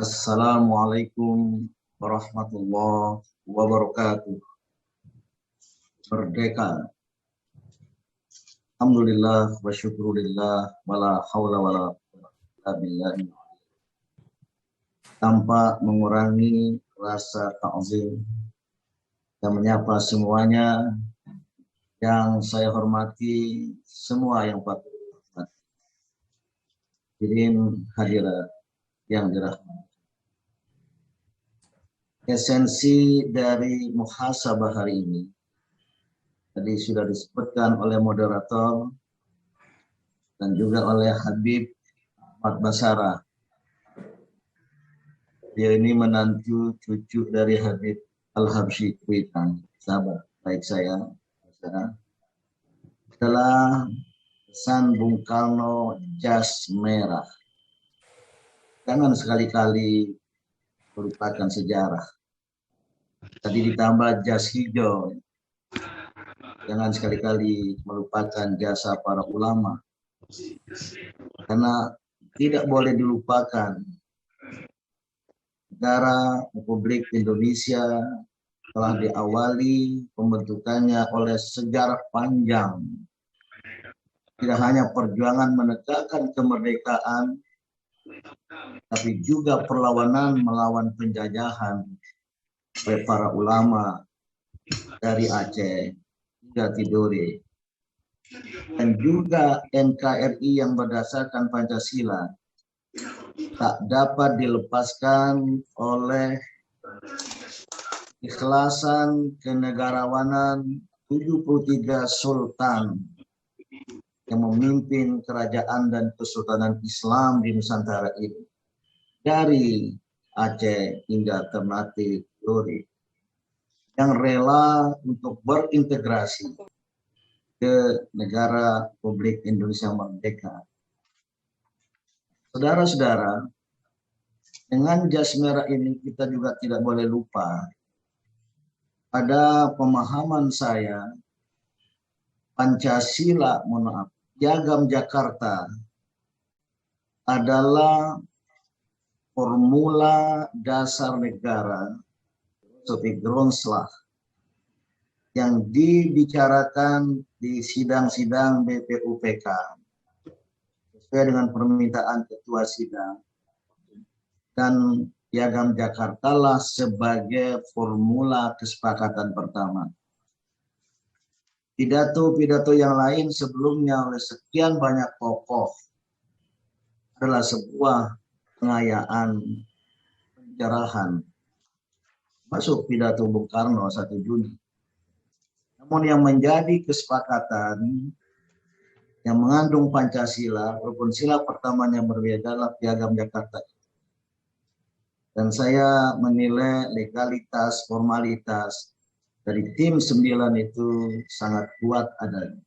Assalamualaikum warahmatullahi wabarakatuh. Merdeka. Alhamdulillah wa syukurillah wala haula wala quwwata billahi. Tanpa mengurangi rasa ta'zim dan menyapa semuanya yang saya hormati, semua yang patut dihormati. Hadirin hadirat yang dirahmati. Esensi dari muhasabah hari ini tadi sudah disebutkan oleh moderator dan juga oleh Habib Ahmad Basara. Dia ini menantu cucu dari Habib Al-Habsyi Kuitang, sahabat baik saya. Setelah pesan Bung Karno, jas merah. Jangan sekali-kali melupakan sejarah. Tadi ditambah jas hijau. Jangan sekali-kali melupakan jasa para ulama. Karena tidak boleh dilupakan. Negara Republik Indonesia telah diawali pembentukannya oleh sejarah panjang. Tidak hanya perjuangan menegakkan kemerdekaan, tapi juga perlawanan melawan penjajahan oleh para ulama dari Aceh hingga Tidore, dan juga NKRI yang berdasarkan Pancasila tak dapat dilepaskan oleh ikhlasan kenegarawanan 73 sultan yang memimpin kerajaan dan kesultanan Islam di Nusantara ini, dari Aceh hingga Ternate Tidore, yang rela untuk berintegrasi ke negara Republik Indonesia merdeka. Saudara-saudara, dengan jas merah ini kita juga tidak boleh lupa pada pemahaman saya, Pancasila, Piagam Jakarta adalah formula dasar negara seperti Grondslag yang dibicarakan di sidang-sidang BPUPK sesuai dengan permintaan ketua sidang, dan Piagam Jakarta lah sebagai formula kesepakatan pertama. Pidato-pidato yang lain sebelumnya oleh sekian banyak tokoh adalah sebuah pengayaan, pencerahan, masuk pidato Bung Karno 1 Juni. Namun yang menjadi kesepakatan yang mengandung Pancasila, walaupun sila pertamanya berbeda, adalah Piagam Jakarta. Dan saya menilai legalitas, formalitas dari tim 9 itu sangat kuat adanya.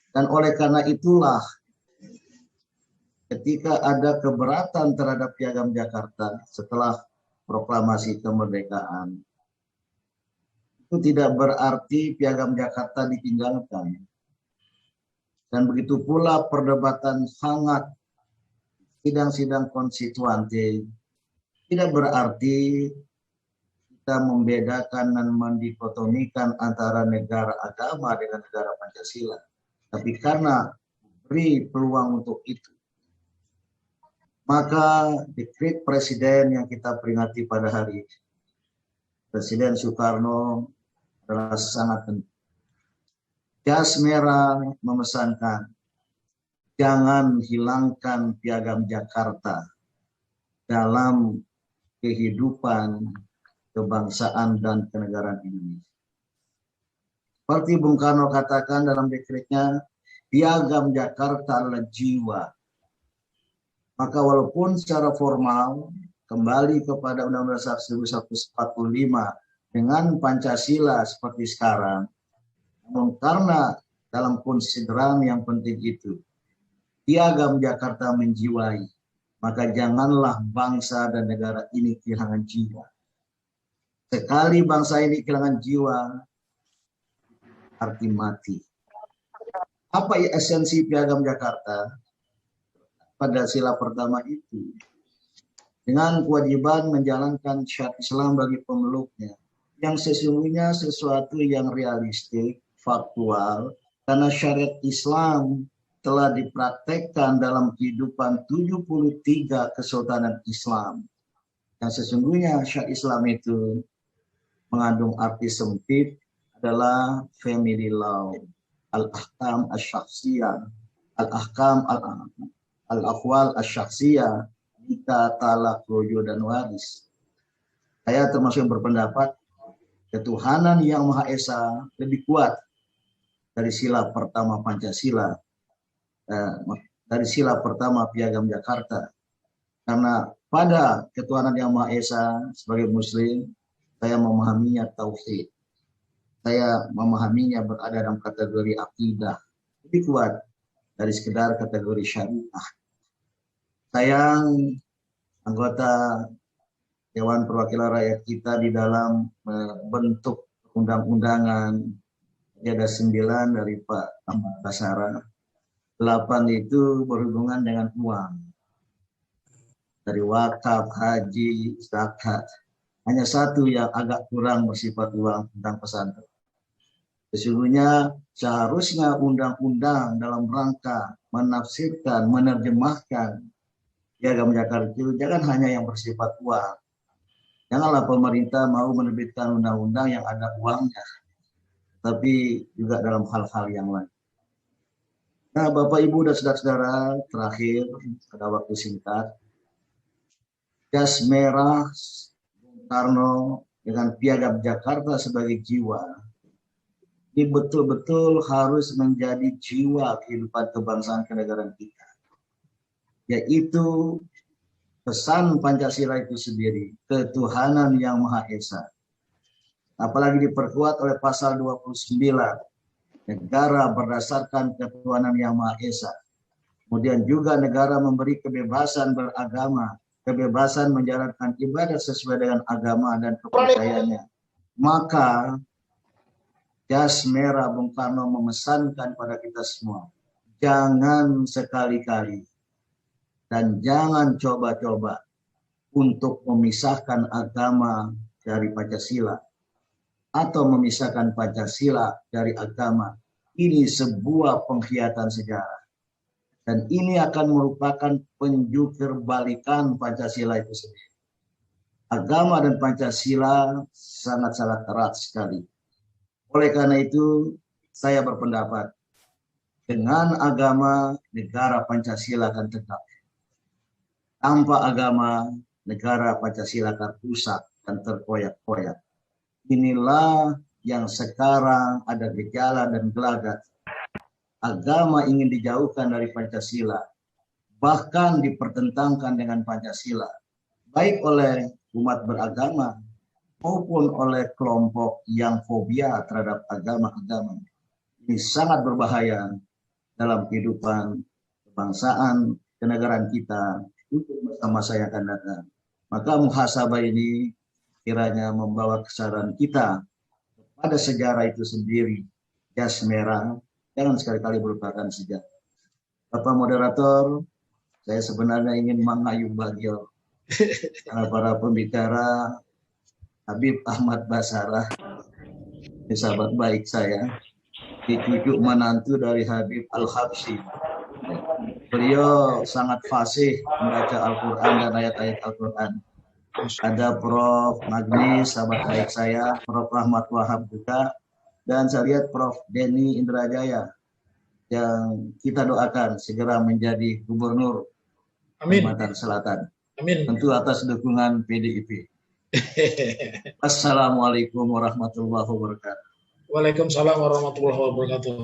Dan oleh karena itulah ketika ada keberatan terhadap Piagam Jakarta setelah proklamasi kemerdekaan, itu tidak berarti Piagam Jakarta ditinggalkan. Dan begitu pula perdebatan hangat sidang-sidang konstituante tidak berarti kita membedakan dan mendikotomikan antara negara agama dengan negara Pancasila. Tapi karena beri peluang untuk itu, maka dekret presiden yang kita peringati pada hari ini, Presiden Soekarno, adalah sangat penting. Jas merah memesankan, jangan hilangkan Piagam Jakarta dalam kehidupan kebangsaan dan kenegaraan Indonesia. Seperti Bung Karno katakan dalam dekretnya, Piagam Jakarta adalah jiwa. Maka walaupun secara formal kembali kepada Undang-Undang Dasar 1945 dengan Pancasila seperti sekarang, namun karena dalam konsideran yang penting itu, Piagam Jakarta menjiwai, maka janganlah bangsa dan negara ini kehilangan jiwa. Sekali bangsa ini kehilangan jiwa, arti mati. Apa esensi Piagam Jakarta? Pada sila pertama itu, dengan kewajiban menjalankan syariat Islam bagi pemeluknya, yang sesungguhnya sesuatu yang realistik, faktual, karena syariat Islam telah dipraktekkan dalam kehidupan 73 kesultanan Islam. Yang sesungguhnya syariat Islam itu mengandung arti sempit adalah family law, al-ahkam asy-syakhsiyah, al-ahkam al-aqwal asy-syakhsiyah, nikah, talak, rojo, dan waris. Saya termasuk yang berpendapat ketuhanan yang Maha Esa lebih kuat dari sila pertama Pancasila, dari sila pertama Piagam Jakarta. Karena pada ketuhanan yang Maha Esa sebagai Muslim, saya memahaminya tauhid. Saya memahaminya berada dalam kategori akidah lebih kuat dari sekedar kategori syariah. Saya anggota Dewan Perwakilan Rakyat kita di dalam bentuk undang-undangan. Ada 9 dari Pak Ahmad Basara. 8 itu berhubungan dengan uang. Dari wakaf, haji, zakat. Hanya 1 yang agak kurang bersifat uang tentang pesantren. Sesungguhnya seharusnya undang-undang dalam rangka menafsirkan, menerjemahkan Piagam Jakarta itu jangan hanya yang bersifat uang. Janganlah pemerintah mau menerbitkan undang-undang yang ada uangnya, tapi juga dalam hal-hal yang lain. Nah, Bapak, Ibu, dan saudara-saudara, terakhir, pada waktu singkat, jas merah Bung Karno dengan Piagam Jakarta sebagai jiwa, ini betul-betul harus menjadi jiwa kehidupan kebangsaan kenegaraan kita. Yaitu pesan Pancasila itu sendiri, ketuhanan yang Maha Esa. Apalagi diperkuat oleh pasal 29, negara berdasarkan ketuhanan yang Maha Esa. Kemudian juga negara memberi kebebasan beragama, kebebasan menjalankan ibadah sesuai dengan agama dan kepercayaannya. Maka jas merah Bung Karno memesankan pada kita semua, jangan sekali-kali dan jangan coba-coba untuk memisahkan agama dari Pancasila atau memisahkan Pancasila dari agama. Ini sebuah pengkhianatan sejarah. Dan ini akan merupakan penjukir balikan Pancasila itu sendiri. Agama dan Pancasila sangat-sangat erat sekali. Oleh karena itu, saya berpendapat, dengan agama, negara Pancasila akan tetap. Tanpa agama, negara Pancasila akan rusak dan terkoyak-koyak. Inilah yang sekarang ada gejala dan gelagat. Agama ingin dijauhkan dari Pancasila, bahkan dipertentangkan dengan Pancasila, baik oleh umat beragama maupun oleh kelompok yang fobia terhadap agama-agama. Ini sangat berbahaya dalam kehidupan kebangsaan kenegaraan kita untuk masa-masa yang akan datang. Maka muhasabah ini kiranya membawa kesadaran kita pada sejarah itu sendiri. Jas merah jangan sekali-kali merupakan sejarah. Bapak moderator, saya sebenarnya ingin mengayuh bagio karena para pembicara Habib Ahmad Basara, sahabat baik saya, cucu menantu dari Habib Al-Habsyi. Beliau sangat fasih membaca Al-Quran dan ayat-ayat Al-Quran. Ada Prof. Magni, sahabat baik saya, Prof. Rahmat Wahab juga, dan saya lihat Prof. Denny Indrajaya, yang kita doakan segera menjadi gubernur Kalimantan Selatan. Amin. Tentu atas dukungan PDIP. Assalamualaikum warahmatullahi wabarakatuh. Waalaikumsalam warahmatullahi wabarakatuh.